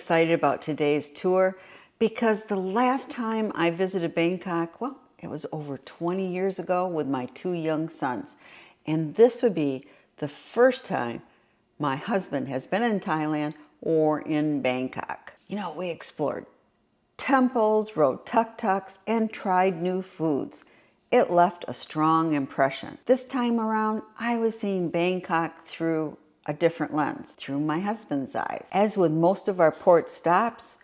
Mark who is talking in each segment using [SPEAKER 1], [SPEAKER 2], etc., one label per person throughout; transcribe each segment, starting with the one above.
[SPEAKER 1] excited about today's tour because the last time I visited Bangkok, well, it was over 20 years ago with my two young sons. And this would be the first time my husband has been in Thailand or in Bangkok. You know, we explored temples, rode tuk-tuks, and tried new foods. It left a strong impression. This time around, I was seeing Bangkok through a different lens, through my husband's eyes. As with most of our port stops,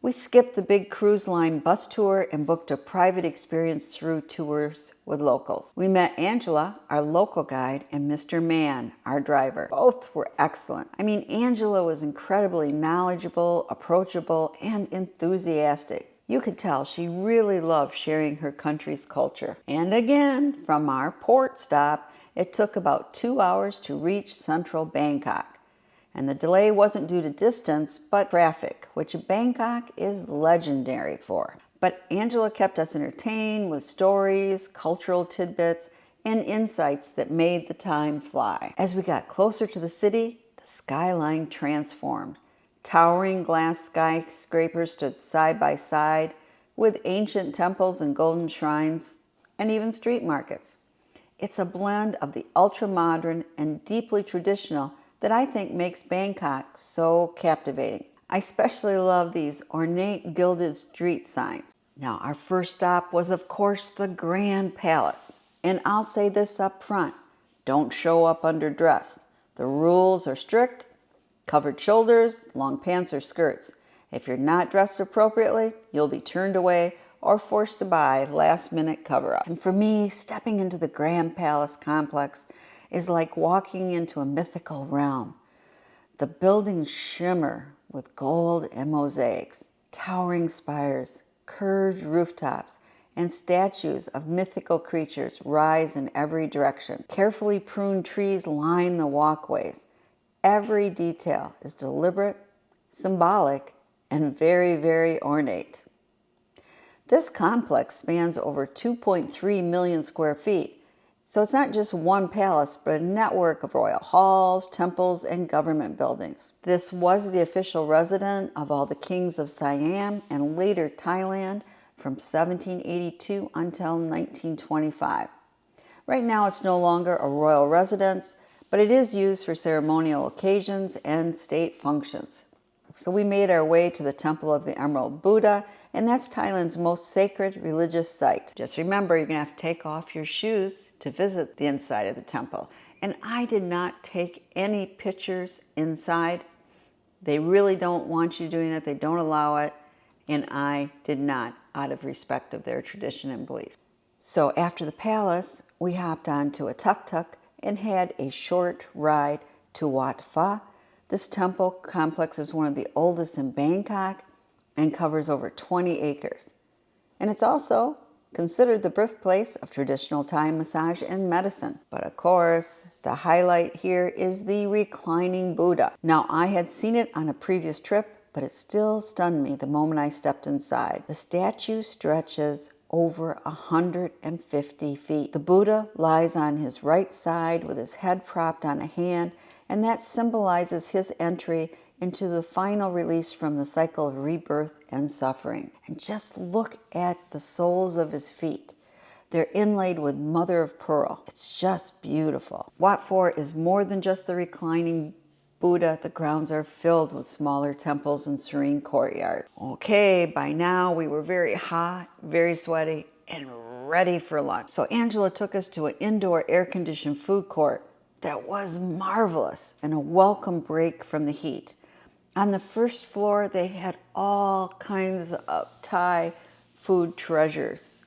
[SPEAKER 1] we skipped the big cruise line bus tour and booked a private experience through tours with locals. We met Angela, our local guide, and Mr. Mann, our driver. Both were excellent. I mean, Angela was incredibly knowledgeable, approachable, and enthusiastic. You could tell she really loved sharing her country's culture. And again, from our port stop, it took about 2 hours to reach central Bangkok. And the delay wasn't due to distance, but traffic, which Bangkok is legendary for. But Angela kept us entertained with stories, cultural tidbits, and insights that made the time fly. As we got closer to the city, the skyline transformed. Towering glass skyscrapers stood side by side with ancient temples and golden shrines, and even street markets. It's a blend of the ultra-modern and deeply traditional that I think makes Bangkok so captivating. I especially love these ornate gilded street signs. Now, our first stop was, of course, the Grand Palace. And I'll say this up front, don't show up underdressed. The rules are strict: covered shoulders, long pants or skirts. If you're not dressed appropriately, you'll be turned away or forced to buy last-minute cover-up. And for me, stepping into the Grand Palace complex is like walking into a mythical realm. The buildings shimmer with gold and mosaics, towering spires, curved rooftops, and statues of mythical creatures rise in every direction. Carefully pruned trees line the walkways. Every detail is deliberate, symbolic, and very, very ornate. This complex spans over 2.3 million square feet. So it's not just one palace, but a network of royal halls, temples, and government buildings. This was the official residence of all the kings of Siam and later Thailand from 1782 until 1925. Right now it's no longer a royal residence, but it is used for ceremonial occasions and state functions. So we made our way to the Temple of the Emerald Buddha, and that's Thailand's most sacred religious site. Just remember, you're gonna have to take off your shoes to visit the inside of the temple. And I did not take any pictures inside. They really don't want you doing that. They don't allow it. And I did not, out of respect of their tradition and belief. So after the palace, we hopped onto a tuk-tuk and had a short ride to Wat Pho. This temple complex is one of the oldest in Bangkok and covers over 20 acres. And it's also considered the birthplace of traditional Thai massage and medicine. But of course, the highlight here is the Reclining Buddha. Now, I had seen it on a previous trip, but it still stunned me the moment I stepped inside. The statue stretches over 150 feet. The Buddha lies on his right side with his head propped on a hand, and that symbolizes his entry into the final release from the cycle of rebirth and suffering. And just look at the soles of his feet. They're inlaid with mother of pearl. It's just beautiful. Wat Pho is more than just the reclining Buddha. The grounds are filled with smaller temples and serene courtyards. Okay, by now we were very hot, very sweaty, and ready for lunch. So Angela took us to an indoor air-conditioned food court that was marvelous and a welcome break from the heat. On the first floor, they had all kinds of Thai food treasures.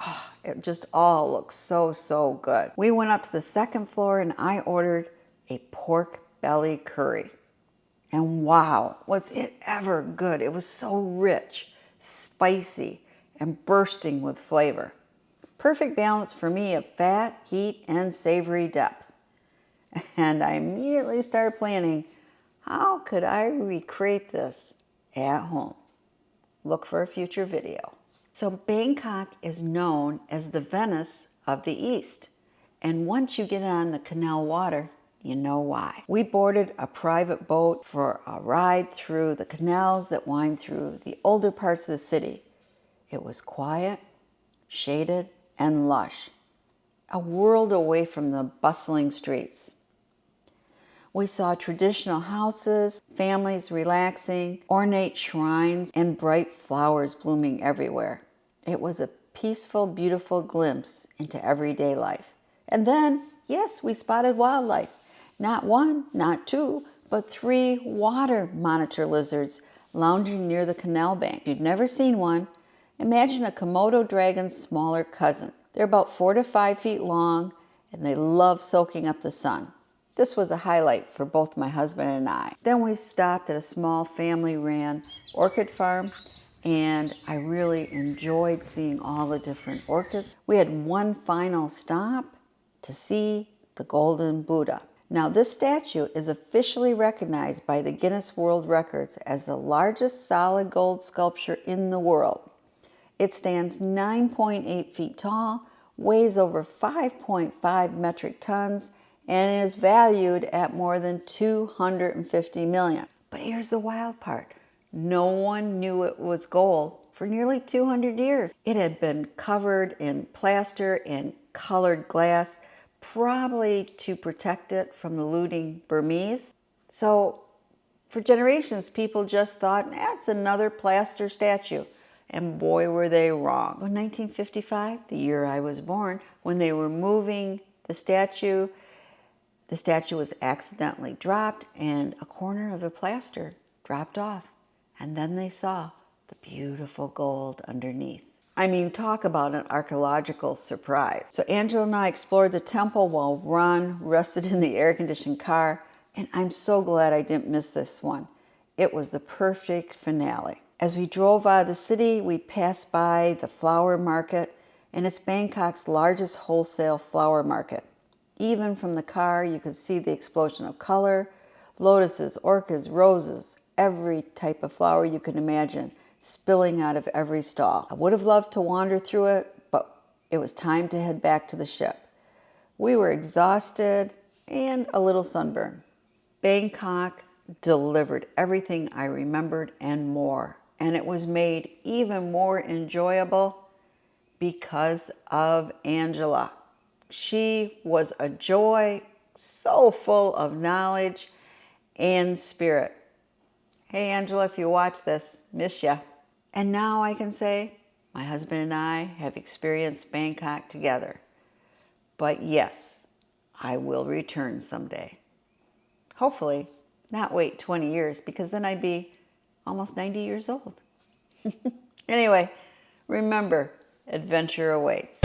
[SPEAKER 1] Oh, it just all looked so, so good. We went up to the second floor and I ordered a pork belly curry. And wow, was it ever good. It was so rich, spicy, and bursting with flavor. Perfect balance for me of fat, heat, and savory depth. And I immediately started planning, how could I recreate this at home? Look for a future video. So Bangkok is known as the Venice of the East. And once you get on the canal water, You know why. We boarded a private boat for a ride through the canals that wind through the older parts of the city. It was quiet, shaded, and lush, a world away from the bustling streets. We saw traditional houses, families relaxing, ornate shrines, and bright flowers blooming everywhere. It was a peaceful, beautiful glimpse into everyday life. And then, yes, we spotted wildlife. Not one, not two, but 3 water monitor lizards lounging near the canal bank. If you've never seen one, imagine a Komodo dragon's smaller cousin. They're about 4 to 5 feet long, and they love soaking up the sun. This was a highlight for both my husband and I. Then we stopped at a small family-ran orchid farm, and I really enjoyed seeing all the different orchids. We had one final stop to see the Golden Buddha. Now, this statue is officially recognized by the Guinness World Records as the largest solid gold sculpture in the world. It stands 9.8 feet tall, weighs over 5.5 metric tons, and is valued at more than 250 million. But here's the wild part. No one knew it was gold for nearly 200 years. It had been covered in plaster and colored glass, probably to protect it from the looting Burmese. So for generations, people just thought, it's another plaster statue. And boy, were they wrong. In 1955, the year I was born, when they were moving the statue was accidentally dropped and a corner of the plaster dropped off. And then they saw the beautiful gold underneath. I mean, talk about an archaeological surprise. So Angela and I explored the temple while Ron rested in the air-conditioned car, and I'm so glad I didn't miss this one. It was the perfect finale. As we drove out of the city, we passed by the flower market, and it's Bangkok's largest wholesale flower market. Even from the car, you could see the explosion of color, lotuses, orchids, roses, every type of flower you can imagine spilling out of every stall. I would have loved to wander through it, but it was time to head back to the ship. We were exhausted and a little sunburned. Bangkok delivered everything I remembered and more, and it was made even more enjoyable because of Angela. She was a joy, so full of knowledge and spirit. Hey, Angela, if you watch this, miss ya. And now I can say my husband and I have experienced Bangkok together. But yes, I will return someday. Hopefully, not wait 20 years, because then I'd be almost 90 years old. Anyway, remember, adventure awaits.